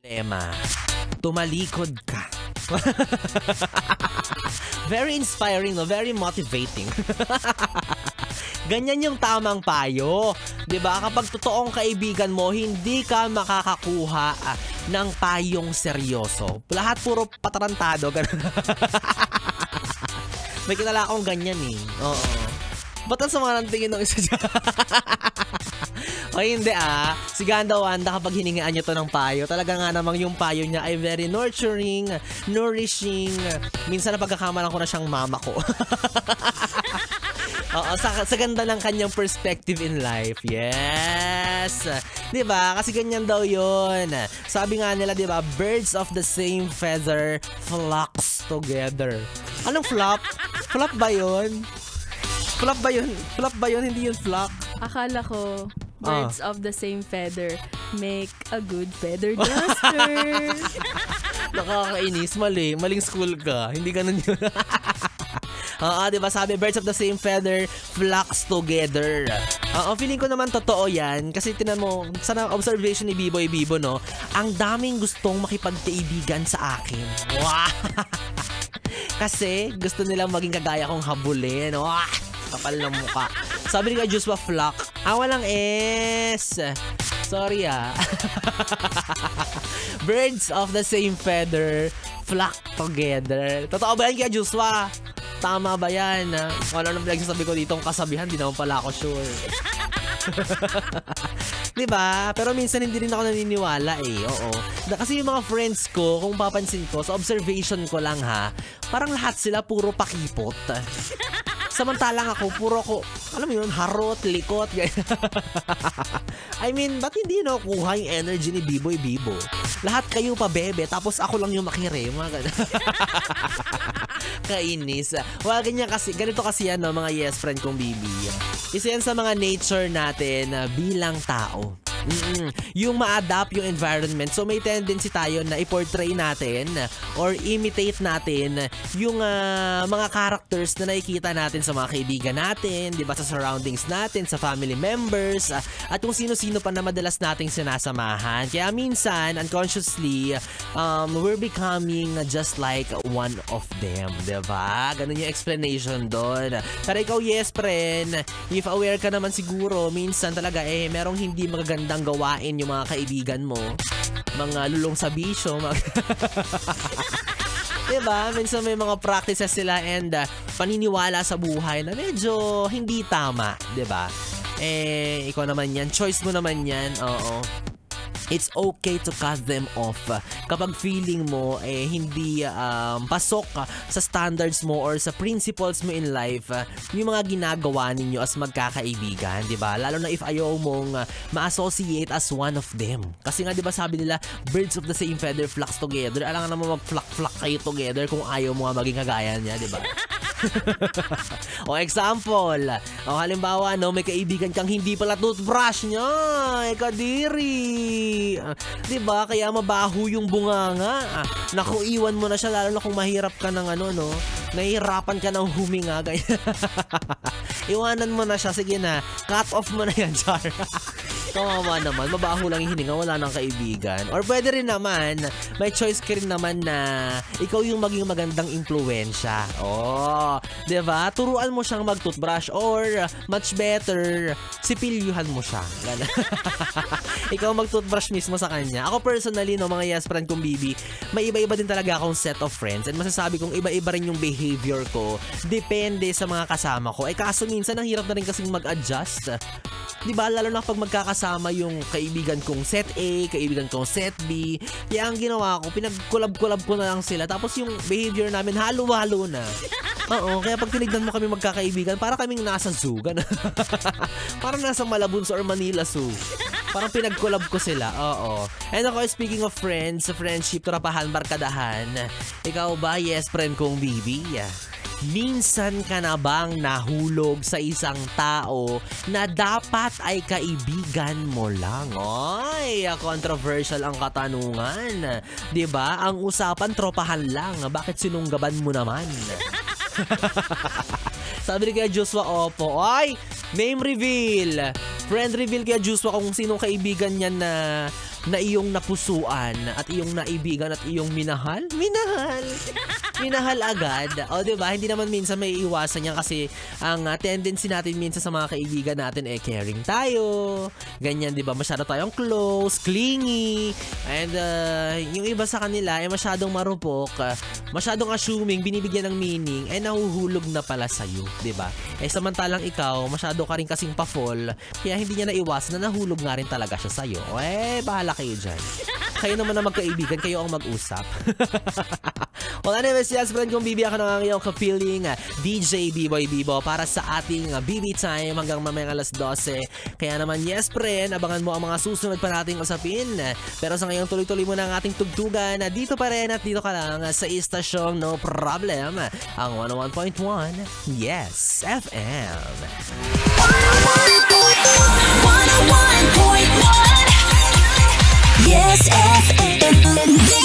Problema, tumalikod ka. Very inspiring, no? Very motivating. Ganyan yung tamang payo. 'Di ba? Kapag totoong kaibigan mo, hindi ka makakakuha ng payong seryoso. Lahat puro patarantado. May kilala akong ganyan eh. Oo. Ba't ang sama ng tingin ng isa dyan? O hindi si Ganda Wanda kapag hiningaan nyo to ng payo, talaga nga namang yung payo niya ay very nurturing, nourishing. Minsan na pagkakamalan ko na siyang mama ko. Oo, sa ganda ng kanyang perspective in life. Yes! Diba? Kasi ganyan daw yun. Sabi nga nila, diba, birds of the same feather flocks together. Anong flop? Flop ba yun? Flop ba yun? Flop ba yun? Hindi yun flock. Akala ko, birds of the same feather make a good feather duster. Nakakainis. Mali. Maling school ka. Hindi ganun yun. Diba sabi, birds of the same feather flocks together. Feeling ko naman totoo yan. Kasi tinan mo, sa observation ni Biboy Bibo, no? Ang daming gustong makipagkaibigan sa akin. Wow! Kasi gusto nilang maging kagaya kong habulin. Wow! Kapal ng mukha. Sabi ni Joshua Flock, walang S. Sorry Birds of the same feather flock together. Totoo ba yan kaya Joshua? Tama ba yan? Wala nang pinagsasabi ko ditong kasabihan, di naman pala ako sure. Diba? Pero minsan hindi rin ako naniniwala Oo. Kasi yung mga friends ko, kung papansin ko, sa observation ko lang parang lahat sila puro pakipot. Samantalang ako, puro ako, alam mo yun, harot, likot. I mean, ba't hindi nakuha yung energy ni Biboy Bibo? Lahat kayo pa bebe, tapos ako lang yung makirema. Kainis. Well, ganito kasi yan, no, mga yes friend kong Bibi. Isa yan sa mga nature natin bilang tao. Yung ma-adapt yung environment. So may tendency tayo na i-portray natin or imitate natin yung mga characters na nakikita natin sa mga kaibigan natin, 'di ba, sa surroundings natin, sa family members, at kung sino-sino pa na madalas nating sinasamahan. Kaya minsan unconsciously we're becoming just like one of them, 'di ba? Ganun yung explanation doon. Pero ikaw, yes friend, if aware ka naman siguro, minsan talaga merong hindi magaganda ang gawain yung mga kaibigan mo, mga lulong sa bisyo, diba? Minsan may mga practices sila and paniniwala sa buhay na medyo hindi tama, diba? Ikaw naman yan, choice mo naman yan, oo. It's okay to cut them off kapag feeling mo hindi pasok sa standards mo or sa principles mo in life yung mga ginagawa ninyo as magkakaibigan, 'di ba? Lalo na if ayaw mong ma-associate as one of them. Kasi nga 'di ba sabi nila, birds of the same feather flocks together. Alam nga naman mag-flock kayo together kung ayaw mo maging kagaya niya, 'di ba? O example, halimbawa may kaibigan kang hindi pala toothbrush niya, kadiri. 'Di ba? Kaya mabaho yung bunganga. Naku, iwan mo na siya lalo na kung mahirap ka ng nahihirapan ka ng huminga. Iwanan mo na siya, sige na. Cut off mo na yan, char. Kawawa naman, mabaho lang yung hininga, wala nang kaibigan. Or pwede rin naman, may choice ka rin naman na ikaw yung maging magandang impluwensya. Diba? Turuan mo siyang mag-toothbrush or much better, sipilyuhan mo siya. Ikaw mag-toothbrush mismo sa kanya. Ako personally, mga yes friend kong Bibi, may iba-iba din talaga akong set of friends and masasabi kong iba-iba rin yung behavior ko. Depende sa mga kasama ko. Kaso minsan, ang hirap na rin kasing mag-adjust. Diba? Lalo na pag magkakasama yung kaibigan kong set A, kaibigan kong set B. Kaya ang ginawa ko, pinag-collab-collab ko na lang sila. Tapos yung behavior namin, halo-halo na. Oo, kaya pag tinignan mo kami magkakaibigan, para kaming nasa zoo. Parang nasa Malabon or Manila Zoo. Parang pinag-collab ko sila. Oo. And ako, speaking of friends, friendship, trapahan, barkadahan, ikaw ba, yes friend kong Bibi? Minsan ka na bang nahulog sa isang tao na dapat ay kaibigan mo lang? Ay, controversial ang katanungan. 'Di ba? Ang usapan tropahan lang. Bakit sinunggaban mo naman? Sabi ni kaya Joshua, opo. Ay, name reveal. Friend reveal kaya Joshua kung sinong kaibigan niyan na na iyong napusuan at iyong naibigan at iyong minahal? Minahal agad. O diba, hindi naman minsan may iwasan yan kasi ang tendency natin minsan sa mga kaibigan natin caring tayo. Ganyan, diba? Masyado tayong close, clingy. And yung iba sa kanila masyadong marupok, masyadong assuming, binibigyan ng meaning, nahuhulog na pala sa'yo, diba? Samantalang ikaw, masyado ka rin kasing pa-fall, kaya hindi niya naiwasan na nahulog nga rin talaga siya sa'yo. Bahala kayo dyan. Kayo naman na magkaibigan, kayo ang mag-usap. Well, anyways, yes, friend, kung bibiyak ka ng iyong kapiling, DJ B-Boy Bibo para sa ating BB Time hanggang mamayang alas 12. Kaya naman, yes, friend, abangan mo ang mga susunod pa nating usapin. Pero sa ngayon, tuloy-tuloy mo na ang ating tugtugan. Dito pa rin at dito ka lang sa istasyong No Problem, ang 101.1 Yes FM. 101.1 Yes FM.